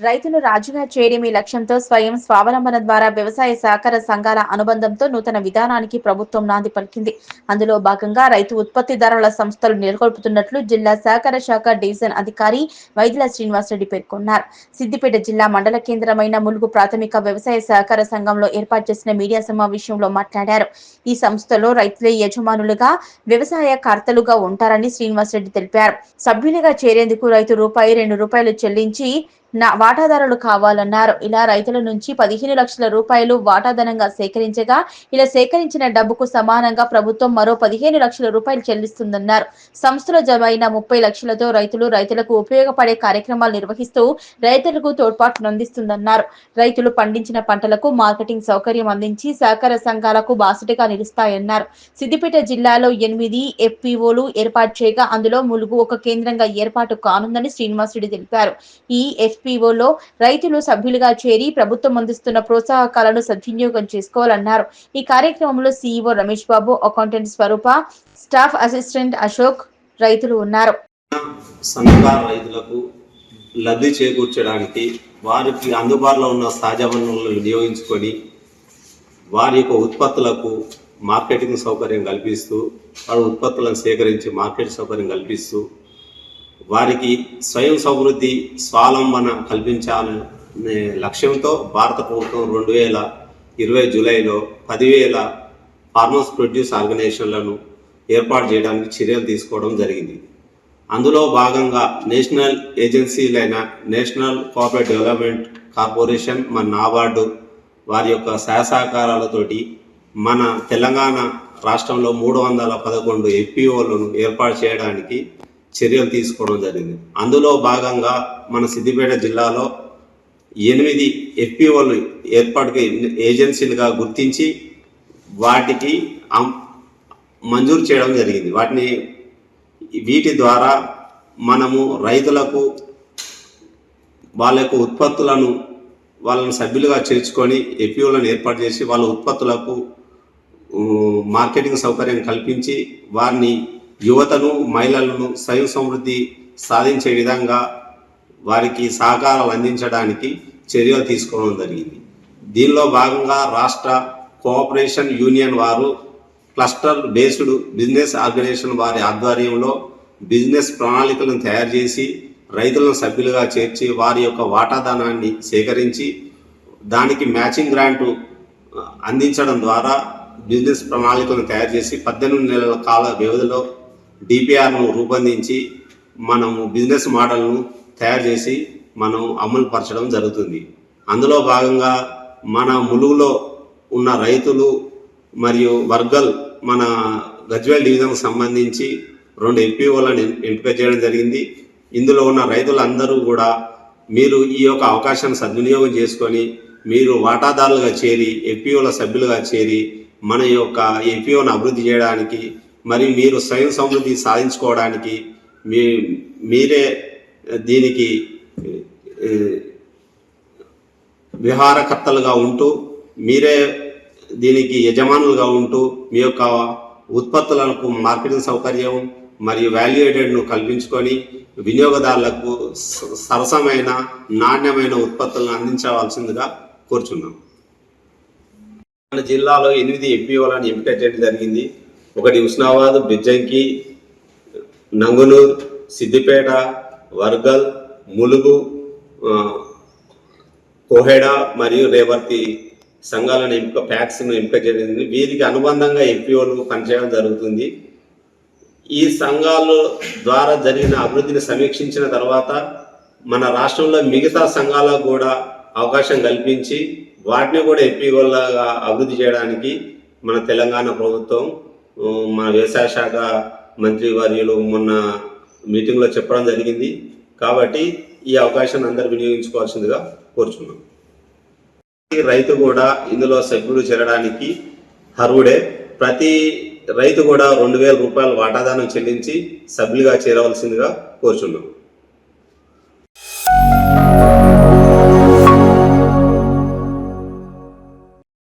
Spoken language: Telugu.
రైతులు రాజుగా చేయడమే లక్ష్యంతో స్వయం స్వావలంబన ద్వారా వ్యవసాయ సహకార సంఘాల అనుబంధంతో నూతన విధానానికి ప్రభుత్వం నాంది పలికింది. అందులో భాగంగా రైతు ఉత్పత్తిదారుల సంస్థలు నెలకొల్పుతున్నట్లు జిల్లా సహకార శాఖ డివిజన్ అధికారి వైద్యుల శ్రీనివాసరెడ్డి పేర్కొన్నారు. సిద్దిపేట జిల్లా మండల కేంద్రమైన ములుగు ప్రాథమిక వ్యవసాయ సహకార సంఘంలో ఏర్పాటు చేసిన మీడియా సమావేశంలో మాట్లాడారు. ఈ సంస్థలో రైతులే యజమానులుగా, వ్యవసాయ కర్తలుగా ఉంటారని శ్రీనివాసరెడ్డి తెలిపారు. సభ్యునిగా చేరేందుకు రైతు ₹2 చెల్లించి వాటాదారులు కావాలన్నారు. ఇలా రైతుల నుంచి 15 లక్షల రూపాయలు వాటాధనంగా సేకరించగా, ఇలా సేకరించిన డబ్బుకు సమానంగా ప్రభుత్వం మరో 15 లక్షల రూపాయలు చెల్లిస్తుందన్నారు. సంస్థలో జమ అయిన 30 లక్షలతో రైతులకు ఉపయోగపడే కార్యక్రమాలు నిర్వహిస్తూ రైతులకు తోడ్పాటునందిస్తుందన్నారు. రైతులు పండించిన పంటలకు మార్కెటింగ్ సౌకర్యం అందించి సహకార సంఘాలకు బాసటగా నిలుస్తాయన్నారు. సిద్దిపేట జిల్లాలో 8 FPOలు ఏర్పాటు చేయగా అందులో ములుగు ఒక కేంద్రంగా ఏర్పాటు కానుందని శ్రీనివాసరెడ్డి తెలిపారు. ఈ FPOలో రైతులు సభ్యులుగా చేరి ప్రభుత్వం అందిస్తున్న ప్రోత్సాహకాలను సద్వినియోగం చేసుకోవాలన్నారు. ఈ కార్యక్రమంలో CEO రమేష్ బాబు, అకౌంటెంట్ స్వరూప, స్టాఫ్ అసిస్టెంట్ అశోక్ రైతులు ఉన్నారు. సన్నకారు రైతులకు లబ్ధి చేకూర్చడానికి వారికి అందుబాటులో ఉన్న సహజ వనరులను వినియోగించుకొని వారి యొక్క ఉత్పత్తులకు మార్కెటింగ్ సౌకర్యం కల్పిస్తూ, వారి ఉత్పత్తులను సేకరించి మార్కెట్ సౌకర్యం కల్పిస్తూ వారికి స్వయం సమృద్ధి స్వావలంబన కల్పించాలనే లక్ష్యంతో భారత ప్రభుత్వం 2020 జూలైలో 10,000 ఫార్మర్స్ ప్రొడ్యూస్ ఆర్గనైజేషన్లను ఏర్పాటు చేయడానికి చర్యలు తీసుకోవడం జరిగింది. అందులో భాగంగా నేషనల్ ఏజెన్సీలైన నేషనల్ కోఆపరేటివ్ డెవలప్మెంట్ కార్పొరేషన్, మన నాబార్డు వారి యొక్క సహకారాలతోటి మన తెలంగాణ రాష్ట్రంలో 311 FPOలను ఏర్పాటు చేయడానికి చర్యలు తీసుకోవడం జరిగింది. అందులో భాగంగా మన సిద్దిపేట జిల్లాలో 8 FPOలు ఏర్పాటుకి ఏజెన్సీలుగా గుర్తించి వాటికి మంజూరు చేయడం జరిగింది. వీటి ద్వారా మనము రైతులకు వాళ్ళ యొక్క ఉత్పత్తులను వాళ్ళని సభ్యులుగా చేర్చుకొని FPOలను ఏర్పాటు చేసి వాళ్ళ ఉత్పత్తులకు మార్కెటింగ్ సౌకర్యం కల్పించి వారిని యువతను, మహిళలను స్వయం సమృద్ధి సాధించే విధంగా వారికి సహకారాలు అందించడానికి చర్యలు తీసుకోవడం జరిగింది. దీనిలో భాగంగా రాష్ట్ర కోఆపరేషన్ యూనియన్ వారు క్లస్టర్ బేస్డ్ బిజినెస్ ఆర్గనైజేషన్ వారి ఆధ్వర్యంలో బిజినెస్ ప్రణాళికలను తయారు చేసి రైతులను సభ్యులుగా చేర్చి వారి యొక్క వాటాదానాన్ని సేకరించి దానికి మ్యాచింగ్ గ్రాంటు అందించడం ద్వారా బిజినెస్ ప్రణాళికలను తయారు చేసి 18 నెలల కాల వ్యవధిలో DPRను రూపొందించి మనము బిజినెస్ మోడల్ను తయారు చేసి మనం అమలు పరచడం జరుగుతుంది. అందులో భాగంగా మన ములుగులో ఉన్న రైతులు మరియు వర్గల్ మన గజ్వేల్ డివిజన్కు సంబంధించి 2 FPOలను ఎంపిక చేయడం జరిగింది. ఇందులో ఉన్న రైతులందరూ కూడా మీరు ఈ యొక్క అవకాశాన్ని సద్వినియోగం చేసుకొని మీరు వాటాదారులుగా చేరి FPOల సభ్యులుగా చేరి మన యొక్క FPOను అభివృద్ధి చేయడానికి మరియు మీరు స్వయం సమృద్ధి సాధించుకోవడానికి మీరే దీనికి విహారకర్తలుగా ఉంటూ మీరే దీనికి యజమానులుగా ఉంటూ మీ యొక్క ఉత్పత్తులకు మార్కెటింగ్ సౌకర్యం మరియు వాల్యూ యాడెడ్ను కల్పించుకొని వినియోగదారులకు సరసమైన నాణ్యమైన ఉత్పత్తులను అందించవలసిందిగా కోరుచున్నాం. మన జిల్లాలో 8 FPOలను ఎంపిక చేయడం జరిగింది. ఒకటి ఉస్నాబాద్, బిజ్జంకి, నంగునూర్, సిద్దిపేట, వర్గల్, ములుగు, కోహెడ మరియు రేవర్తి సంఘాలను ప్యాక్స్ను ఎంపిక చేయడం. వీరికి అనుబంధంగా FPOలు పనిచేయడం జరుగుతుంది. ఈ సంఘాల ద్వారా జరిగిన అభివృద్ధిని సమీక్షించిన తర్వాత మన రాష్ట్రంలో మిగతా సంఘాలకు కూడా అవకాశం కల్పించి వాటిని కూడా FPOలుగా అభివృద్ధి చేయడానికి మన తెలంగాణ ప్రభుత్వం, మన వ్యవసాయ శాఖ మంత్రి వర్యులు మొన్న మీటింగ్లో చెప్పడం జరిగింది. కాబట్టి ఈ అవకాశాన్ని అందరూ వినియోగించుకోవాల్సిందిగా కోరుచున్నాం. రైతు కూడా ఇందులో సభ్యులు చేరడానికి అర్హుడే. ప్రతి రైతు కూడా ₹2,000 వాటాదానం చెల్లించి సభ్యులుగా చేరవలసిందిగా కోరుచున్నాం.